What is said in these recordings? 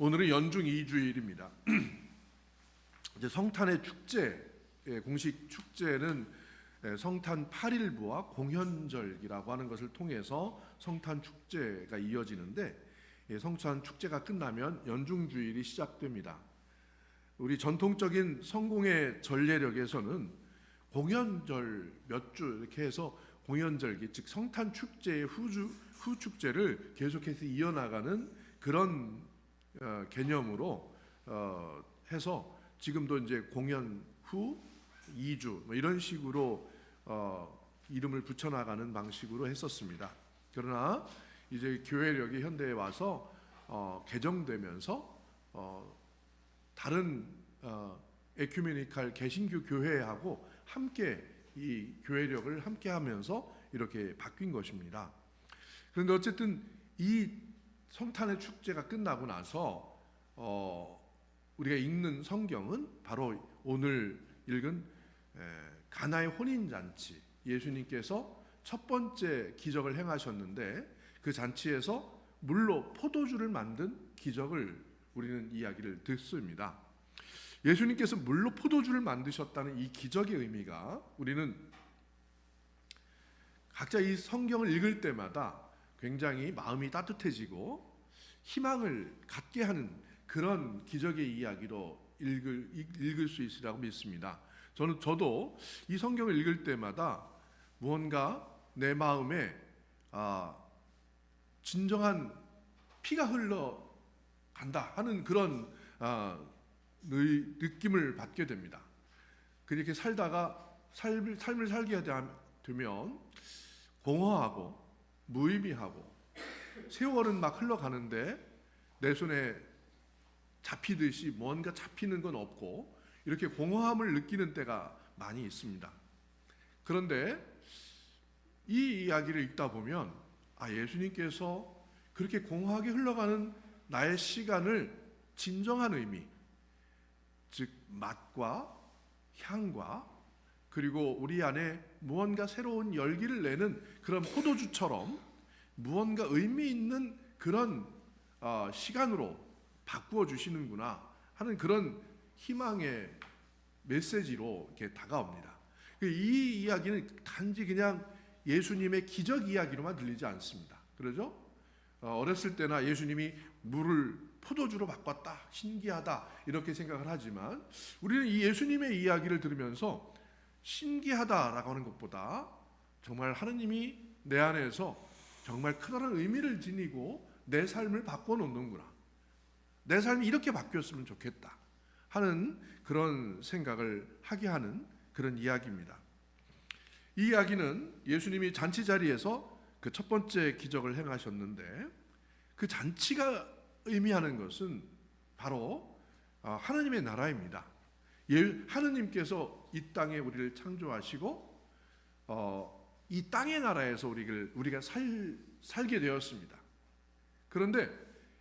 오늘은 연중 2주일입니다. 이제 성탄의 축제, 공식 축제는 성탄 8일부와 공현절이라고 하는 것을 통해서 성탄 축제가 이어지는데, 성탄 축제가 끝나면 연중주일이 시작됩니다. 우리 전통적인 성공의 전례력에서는 공현절 몇 주 이렇게 해서 공현절기, 즉 성탄 축제의 후 축제를 계속해서 이어나가는 그런 개념으로 해서 지금도 이제 공연 후 2주 뭐 이런 식으로 이름을 붙여나가는 방식으로 했었습니다. 그러나 이제 교회력이 현대에 와서 개정되면서 다른 에큐메니칼 개신교 교회하고 함께 이 교회력을 함께 하면서 이렇게 바뀐 것입니다. 그런데 어쨌든 이 성탄의 축제가 끝나고 나서 우리가 읽는 성경은 바로 오늘 읽은 가나의 혼인잔치, 예수님께서 첫 번째 기적을 행하셨는데 그 잔치에서 물로 포도주를 만든 기적을 우리는 이야기를 듣습니다. 예수님께서 물로 포도주를 만드셨다는 이 기적의 의미가 우리는 각자 이 성경을 읽을 때마다 굉장히 마음이 따뜻해지고 희망을 갖게 하는 그런 기적의 이야기로 읽을 수 있으리라고 믿습니다. 저도 이 성경을 읽을 때마다 무언가 내 마음에 진정한 피가 흘러간다 하는 그런 느낌을 받게 됩니다. 그렇게 살다가 삶을 살게 되면 공허하고 무의미하고 세월은 막 흘러가는데 내 손에 잡히듯이 뭔가 잡히는 건 없고 이렇게 공허함을 느끼는 때가 많이 있습니다. 그런데 이 이야기를 읽다 보면 예수님께서 그렇게 공허하게 흘러가는 나의 시간을 진정한 의미, 즉 맛과 향과 그리고 우리 안에 무언가 새로운 열기를 내는 그런 포도주처럼 무언가 의미 있는 그런 시간으로 바꾸어 주시는구나 하는 그런 희망의 메시지로 이렇게 다가옵니다. 이 이야기는 단지 그냥 예수님의 기적 이야기로만 들리지 않습니다. 그러죠? 어렸을 때나 예수님이 물을 포도주로 바꿨다, 신기하다 이렇게 생각을 하지만 우리는 이 예수님의 이야기를 들으면서 신기하다라고 하는 것보다 정말 하느님이 내 안에서 정말 크다란 의미를 지니고 내 삶을 바꿔놓는구나, 내 삶이 이렇게 바뀌었으면 좋겠다 하는 그런 생각을 하게 하는 그런 이야기입니다. 이 이야기는 예수님이 잔치 자리에서 그 첫 번째 기적을 행하셨는데 그 잔치가 의미하는 것은 바로 하나님의 나라입니다. 하나님께서 이 땅에 우리를 창조하시고 이 땅의 나라에서 우리가 살게 되었습니다. 그런데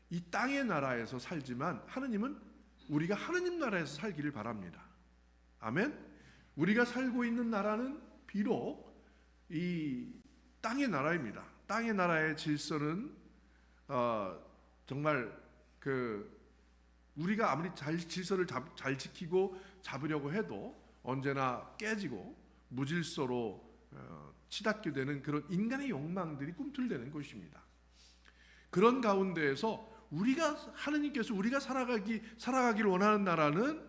이 땅의 나라에서 살지만 하느님은 우리가 하느님 나라에서 살기를 바랍니다. 아멘. 우리가 살고 있는 나라는 비록 이 땅의 나라입니다. 땅의 나라의 질서는 정말 우리가 아무리 질서를 잘 지키고 잡으려고 해도 언제나 깨지고 무질서로 치닫게 되는 그런 인간의 욕망들이 꿈틀대는 것입니다. 그런 가운데에서 하느님께서 우리가 살아가기를 원하는 나라는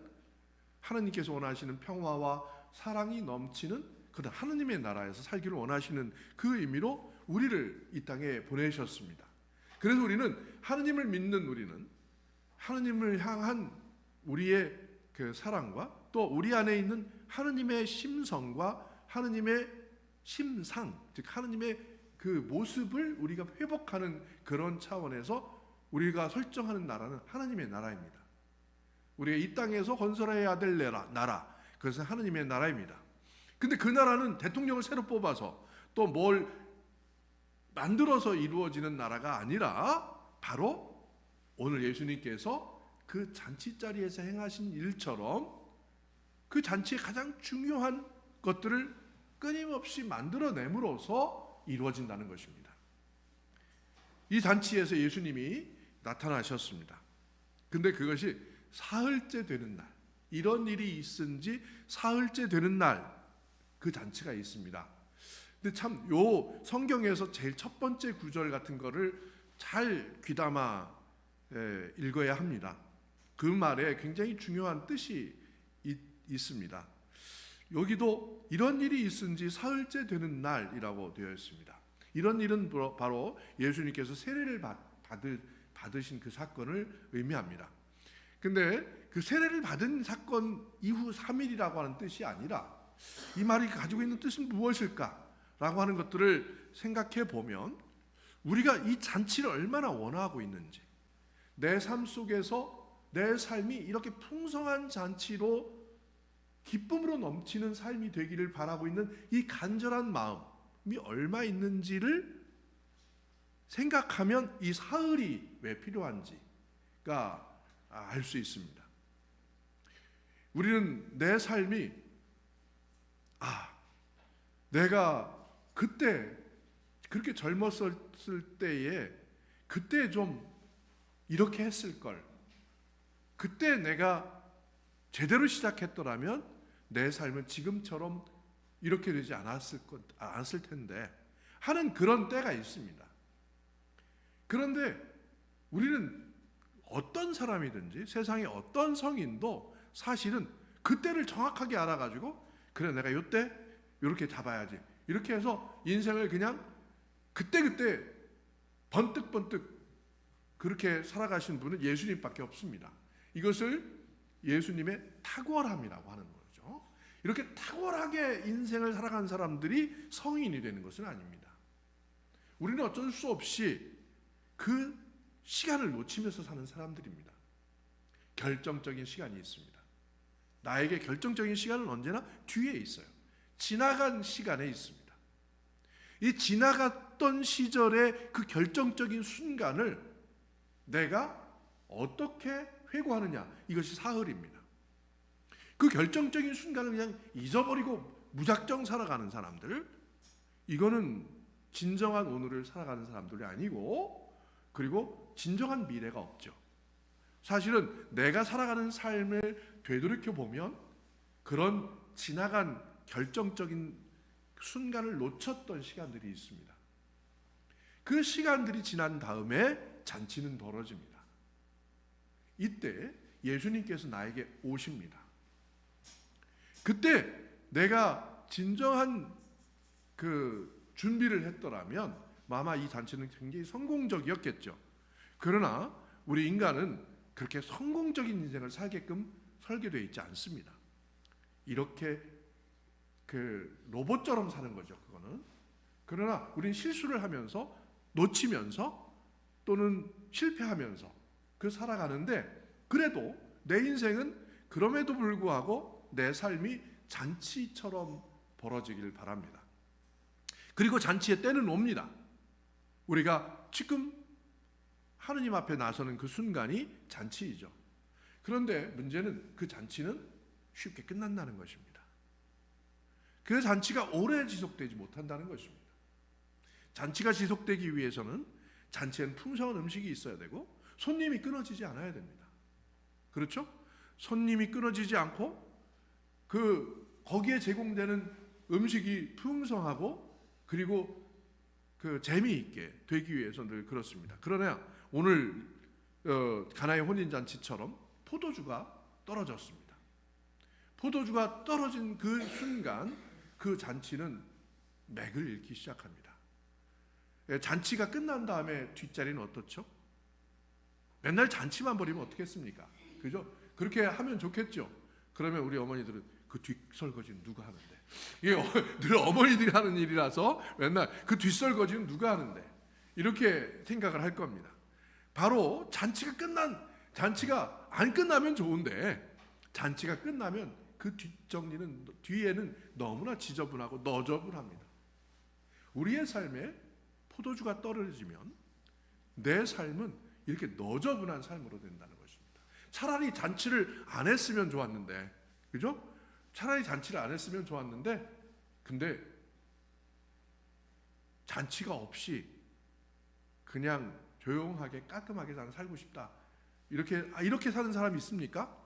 하느님께서 원하시는 평화와 사랑이 넘치는 그런 하느님의 나라에서 살기를 원하시는 그 의미로 우리를 이 땅에 보내셨습니다. 그래서 우리는 하느님을 믿는 우리는 하느님을 향한 우리의 그 사랑과 또 우리 안에 있는 하느님의 심성과 하느님의 심상, 즉 하느님의 그 모습을 우리가 회복하는 그런 차원에서 우리가 설정하는 나라는 하느님의 나라입니다. 우리가 이 땅에서 건설해야 될 나라, 그것은 하느님의 나라입니다. 근데 그 나라는 대통령을 새로 뽑아서 또 뭘 만들어서 이루어지는 나라가 아니라 바로 오늘 예수님께서 그 잔치 자리에서 행하신 일처럼 그 잔치의 가장 중요한 것들을 끊임없이 만들어냄으로써 이루어진다는 것입니다. 이 잔치에서 예수님이 나타나셨습니다. 근데 그것이 사흘째 되는 날, 이런 일이 있은지 사흘째 되는 날 그 잔치가 있습니다. 근데 참 요 성경에서 제일 첫 번째 구절 같은 거를 잘 귀담아 읽어야 합니다. 그 말에 굉장히 중요한 뜻이 있습니다. 여기도 이런 일이 있은지 사흘째 되는 날이라고 되어 있습니다. 이런 일은 바로 예수님께서 세례를 받으신 그 사건을 의미합니다. 근데 그 세례를 받은 사건 이후 3일이라고 하는 뜻이 아니라 이 말이 가지고 있는 뜻은 무엇일까라고 하는 것들을 생각해 보면 우리가 이 잔치를 얼마나 원하고 있는지, 내 삶 속에서 내 삶이 이렇게 풍성한 잔치로 기쁨으로 넘치는 삶이 되기를 바라고 있는 이 간절한 마음이 얼마 있는지를 생각하면 이 사흘이 왜 필요한지가 알 수 있습니다. 우리는 내 삶이 내가 그때 그렇게 젊었을 때에 그때 좀 이렇게 했을 걸, 그때 내가 제대로 시작했더라면 내 삶은 지금처럼 이렇게 되지 않았을 텐데 하는 그런 때가 있습니다. 그런데 우리는 어떤 사람이든지 세상의 어떤 성인도 사실은 그때를 정확하게 알아가지고 그래 내가 이때 이렇게 잡아야지 이렇게 해서 인생을 그냥 그때그때 번뜩번뜩 그렇게 살아가신 분은 예수님밖에 없습니다. 이것을 예수님의 탁월함이라고 하는 거죠. 이렇게 탁월하게 인생을 살아간 사람들이 성인이 되는 것은 아닙니다. 우리는 어쩔 수 없이 그 시간을 놓치면서 사는 사람들입니다. 결정적인 시간이 있습니다. 나에게 결정적인 시간은 언제나 뒤에 있어요. 지나간 시간에 있습니다. 이 지나갔던 시절의 그 결정적인 순간을 내가 어떻게 회고하느냐, 이것이 사흘입니다. 그 결정적인 순간을 그냥 잊어버리고 무작정 살아가는 사람들, 이거는 진정한 오늘을 살아가는 사람들이 아니고, 그리고 진정한 미래가 없죠. 사실은 내가 살아가는 삶을 되돌이켜 보면 그런 지나간 결정적인 순간을 놓쳤던 시간들이 있습니다. 그 시간들이 지난 다음에 잔치는 벌어집니다. 이때 예수님께서 나에게 오십니다. 그때 내가 진정한 그 준비를 했더라면 아마 이 잔치는 굉장히 성공적이었겠죠. 그러나 우리 인간은 그렇게 성공적인 인생을 살게끔 설계되어 있지 않습니다. 이렇게 그 로봇처럼 사는 거죠, 그거는. 그러나 우리는 실수를 하면서 놓치면서 또는 실패하면서 그 살아가는데, 그래도 내 인생은 그럼에도 불구하고 내 삶이 잔치처럼 벌어지길 바랍니다. 그리고 잔치의 때는 옵니다. 우리가 지금 하느님 앞에 나서는 그 순간이 잔치이죠. 그런데 문제는 그 잔치는 쉽게 끝난다는 것입니다. 그 잔치가 오래 지속되지 못한다는 것입니다. 잔치가 지속되기 위해서는 잔치에는 풍성한 음식이 있어야 되고 손님이 끊어지지 않아야 됩니다. 그렇죠? 손님이 끊어지지 않고 거기에 제공되는 음식이 풍성하고 그리고 그 재미있게 되기 위해서 늘 그렇습니다. 그러나 오늘 가나의 혼인잔치처럼 포도주가 떨어졌습니다. 포도주가 떨어진 그 순간 그 잔치는 맥을 잃기 시작합니다. 잔치가 끝난 다음에 뒷자리는 어떻죠? 맨날 잔치만 벌이면 어떻겠습니까? 그죠? 그렇게 하면 좋겠죠. 그러면 우리 어머니들은 그 뒷설거지는 누가 하는데? 이게 늘 어머니들이 하는 일이라서 맨날 그 뒷설거지는 누가 하는데? 이렇게 생각을 할 겁니다. 바로 잔치가 안 끝나면 좋은데 잔치가 끝나면 그 뒤에는 너무나 지저분하고 너저분합니다. 우리의 삶에 포도주가 떨어지면 내 삶은 이렇게 너저분한 삶으로 된다는 것입니다. 차라리 잔치를 안 했으면 좋았는데, 그죠? 차라리 잔치를 안 했으면 좋았는데, 근데 잔치가 없이 그냥 조용하게 깔끔하게 나는 살고 싶다. 이렇게 사는 사람이 있습니까?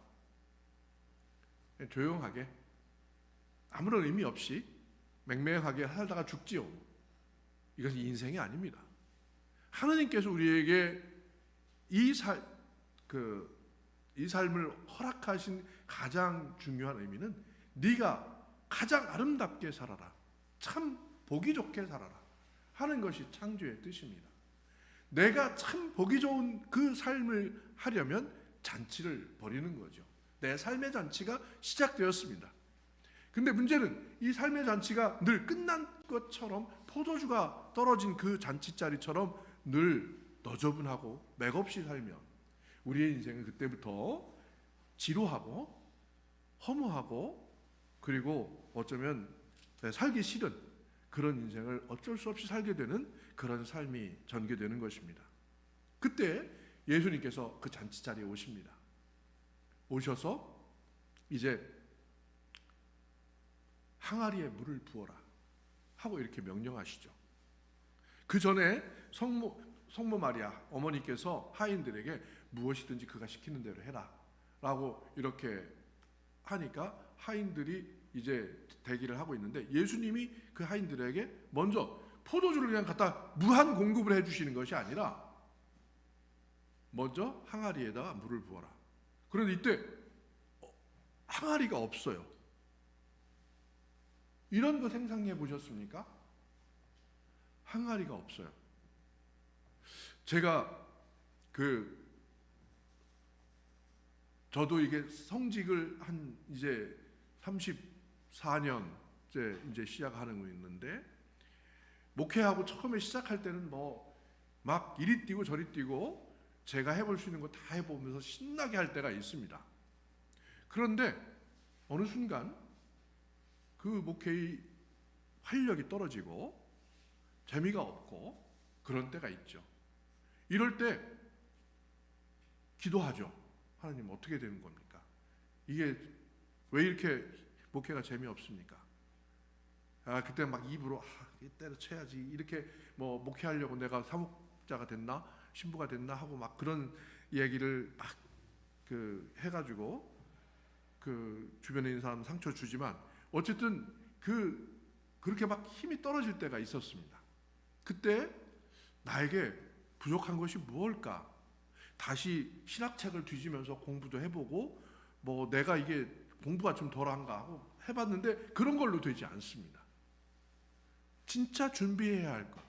조용하게 아무런 의미 없이 맹맹하게 살다가 죽지요. 이것은 인생이 아닙니다. 하나님께서 우리에게 이 삶을 허락하신 가장 중요한 의미는 네가 가장 아름답게 살아라, 참 보기 좋게 살아라 하는 것이 창조의 뜻입니다. 내가 참 보기 좋은 그 삶을 하려면 잔치를 벌이는 거죠. 내 삶의 잔치가 시작되었습니다. 근데 문제는 이 삶의 잔치가 늘 끝난 것처럼 포도주가 떨어진 그 잔치자리처럼 늘 너저분하고 맥없이 살면 우리의 인생은 그때부터 지루하고 허무하고 그리고 어쩌면 살기 싫은 그런 인생을 어쩔 수 없이 살게 되는 그런 삶이 전개되는 것입니다. 그때 예수님께서 그 잔치자리에 오십니다. 오셔서 이제 항아리에 물을 부어라 하고 이렇게 명령하시죠. 그 전에 성모 마리아 어머니께서 하인들에게 무엇이든지 그가 시키는 대로 해라 라고 이렇게 하니까 하인들이 이제 대기를 하고 있는데 예수님이 그 하인들에게 먼저 포도주를 그냥 갖다 무한 공급을 해주시는 것이 아니라 먼저 항아리에다가 물을 부어라. 그런데 이때 항아리가 없어요. 이런 거 생각해 보셨습니까? 항아리가 없어요. 제가 저도 이게 성직을 한 이제 34년째 이제 시작하는 거 있는데 목회하고 처음에 시작할 때는 뭐 막 이리 뛰고 저리 뛰고 제가 해볼 수 있는 거 다 해보면서 신나게 할 때가 있습니다. 그런데 어느 순간 그 목회의 활력이 떨어지고 재미가 없고 그런 때가 있죠. 이럴 때 기도하죠. 하나님 어떻게 되는 겁니까? 이게 왜 이렇게 목회가 재미없습니까? 그때 막 입으로 때려쳐야지 이렇게 뭐 목회하려고 내가 사목자가 됐나 신부가 됐나 하고 막 그런 얘기를 막 해가지고 주변에 있는 사람 상처 주지만 어쨌든 그렇게 막 힘이 떨어질 때가 있었습니다. 그때 나에게 부족한 것이 무엇일까? 다시 신학책을 뒤지면서 공부도 해보고 뭐 내가 이게 공부가 좀 덜한가 하고 해봤는데 그런 걸로 되지 않습니다. 진짜 준비해야 할 것.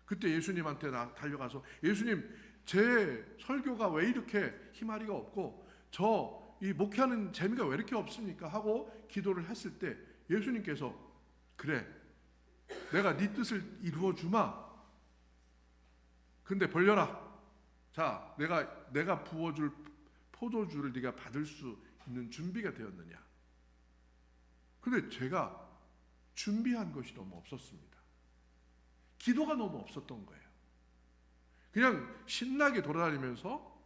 그때 예수님한테 달려가서 예수님 제 설교가 왜 이렇게 힘아리가 없고 이 목회하는 재미가 왜 이렇게 없습니까? 하고 기도를 했을 때 예수님께서 그래 내가 네 뜻을 이루어 주마. 근데 벌려라. 자 내가 부어줄 포도주를 네가 받을 수 있는 준비가 되었느냐. 근데 제가 준비한 것이 너무 없었습니다. 기도가 너무 없었던 거예요. 그냥 신나게 돌아다니면서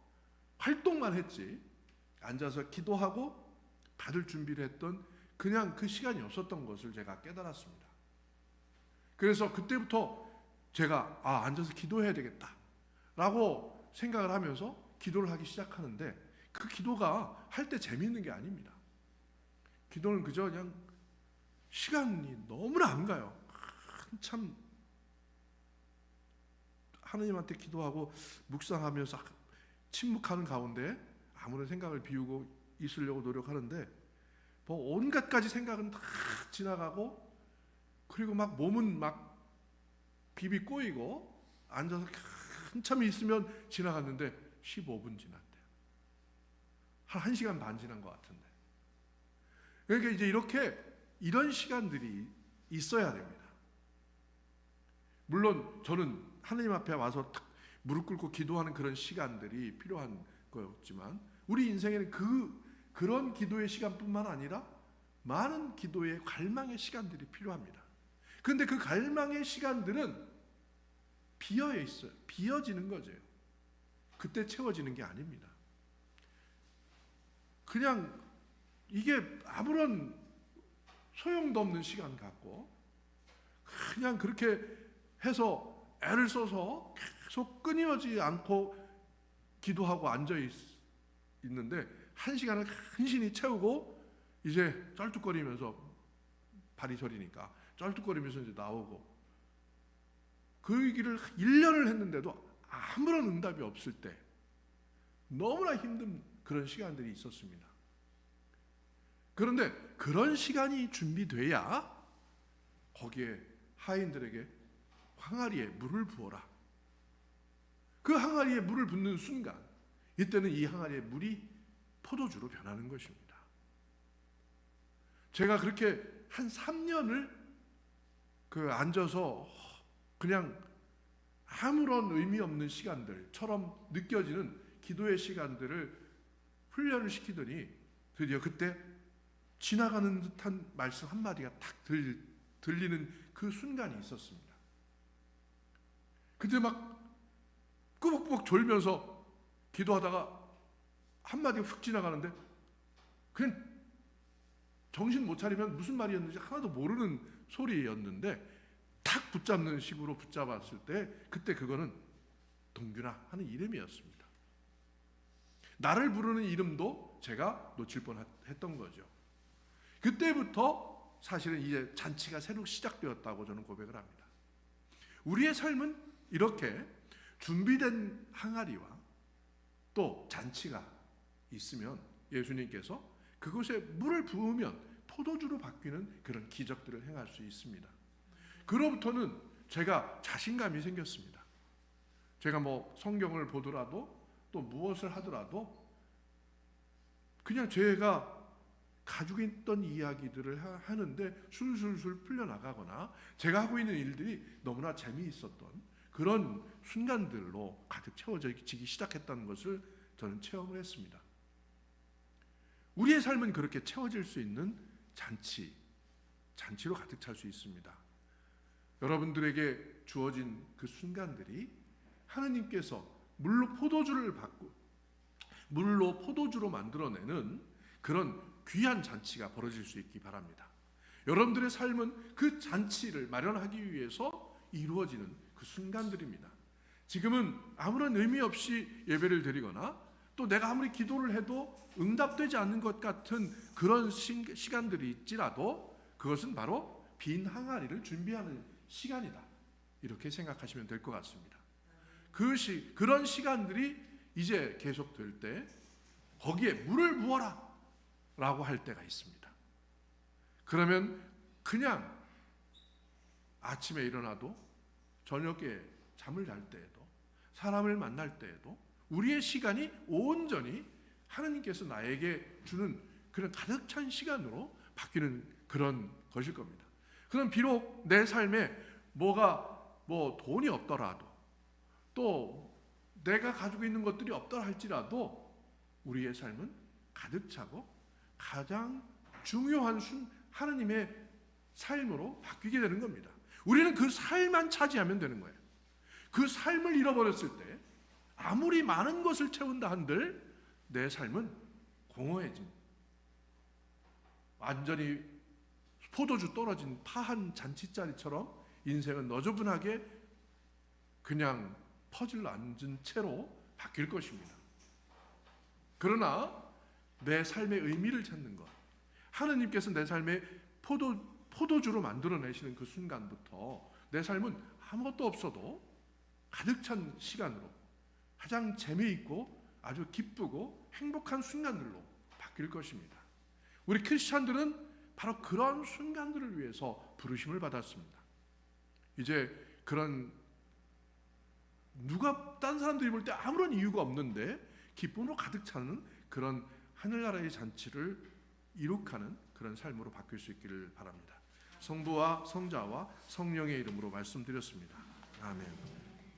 활동만 했지 앉아서 기도하고 받을 준비를 했던 그냥 그 시간이 없었던 것을 제가 깨달았습니다. 그래서 그때부터 제가 앉아서 기도해야 되겠다 라고 생각을 하면서 기도를 하기 시작하는데 그 기도가 할 때 재미있는 게 아닙니다. 기도는 그저 그냥 시간이 너무나 안 가요. 한참 하나님한테 기도하고 묵상하면서 침묵하는 가운데 아무런 생각을 비우고 있으려고 노력하는데 뭐 온갖 가지 생각은 다 지나가고 그리고 막 몸은 막 비비 꼬이고 앉아서 한참 있으면 지나갔는데 15분 지났대요. 한 1시간 반 지난 것 같은데. 그러니까 이제 이런 시간들이 있어야 됩니다. 물론 저는 하나님 앞에 와서 무릎 꿇고 기도하는 그런 시간들이 필요한 거였지만 우리 인생에는 그런 기도의 시간뿐만 아니라 많은 기도의 갈망의 시간들이 필요합니다. 그런데 그 갈망의 시간들은 비어 있어요. 비어지는 거죠. 그때 채워지는 게 아닙니다. 그냥 이게 아무런 소용도 없는 시간 같고 그냥 그렇게 해서 애를 써서 계속 끊이지 않고 기도하고 앉아 있는데 1시간을 간신히 채우고 이제 쩔뚝거리면서 발이 저리니까 쩔뚝거리면서 이제 나오고 그 길을 1년을 했는데도 아무런 응답이 없을 때 너무나 힘든 그런 시간들이 있었습니다. 그런데 그런 시간이 준비돼야 거기에 하인들에게 항아리에 물을 부어라. 그 항아리에 물을 붓는 순간 이때는 이 항아리의 물이 포도주로 변하는 것입니다. 제가 그렇게 한 3년을 앉아서 그냥 아무런 의미 없는 시간들처럼 느껴지는 기도의 시간들을 훈련을 시키더니 드디어 그때 지나가는 듯한 말씀 한마디가 탁 들리는 그 순간이 있었습니다. 그때 막 꾸벅꾸벅 졸면서 기도하다가 한마디가 훅 지나가는데 그냥 정신 못 차리면 무슨 말이었는지 하나도 모르는 소리였는데 탁 붙잡는 식으로 붙잡았을 때 그때 그거는 동규나 하는 이름이었습니다. 나를 부르는 이름도 제가 놓칠 뻔했던 거죠. 그때부터 사실은 이제 잔치가 새로 시작되었다고 저는 고백을 합니다. 우리의 삶은 이렇게 준비된 항아리와 또 잔치가 있으면 예수님께서 그곳에 물을 부으면 포도주로 바뀌는 그런 기적들을 행할 수 있습니다. 그로부터는 제가 자신감이 생겼습니다. 제가 뭐 성경을 보더라도 또 무엇을 하더라도 그냥 제가 가지고 있던 이야기들을 하는데 술술술 풀려나가거나 제가 하고 있는 일들이 너무나 재미있었던 그런 순간들로 가득 채워지기 시작했다는 것을 저는 체험을 했습니다. 우리의 삶은 그렇게 채워질 수 있는 잔치로 가득 찰 수 있습니다. 여러분들에게 주어진 그 순간들이 하느님께서 물로 포도주로 만들어내는 그런 귀한 잔치가 벌어질 수 있기 바랍니다. 여러분들의 삶은 그 잔치를 마련하기 위해서 이루어지는 그 순간들입니다. 지금은 아무런 의미 없이 예배를 드리거나 또 내가 아무리 기도를 해도 응답되지 않는 것 같은 그런 시간들이 있지라도 그것은 바로 빈 항아리를 준비하는 시간이다. 이렇게 생각하시면 될 것 같습니다. 그런 시간들이 이제 계속될 때 거기에 물을 부어라 라고 할 때가 있습니다. 그러면 그냥 아침에 일어나도 저녁에 잠을 잘 때에도 사람을 만날 때에도 우리의 시간이 온전히 하나님께서 나에게 주는 그런 가득 찬 시간으로 바뀌는 그런 것일 겁니다. 그럼 비록 내 삶에 돈이 없더라도 또 내가 가지고 있는 것들이 없더라 할지라도 우리의 삶은 가득 차고 가장 중요한 하나님의 삶으로 바뀌게 되는 겁니다. 우리는 그 삶만 차지하면 되는 거예요. 그 삶을 잃어버렸을 때 아무리 많은 것을 채운다 한들 내 삶은 공허해집니다. 완전히 포도주 떨어진 파한 잔치자리처럼 인생은 너저분하게 그냥 퍼즐로 앉은 채로 바뀔 것입니다. 그러나 내 삶의 의미를 찾는 것, 하느님께서 내 삶의 포도주로 만들어내시는 그 순간부터 내 삶은 아무것도 없어도 가득 찬 시간으로 가장 재미있고 아주 기쁘고 행복한 순간들로 바뀔 것입니다. 우리 크리스찬들은 바로 그런 순간들을 위해서 부르심을 받았습니다. 이제 그런 딴 사람들이 볼 때 아무런 이유가 없는데 기쁨으로 가득 차는 그런 하늘나라의 잔치를 이룩하는 그런 삶으로 바뀔 수 있기를 바랍니다. 성부와 성자와 성령의 이름으로 말씀드렸습니다. 아멘.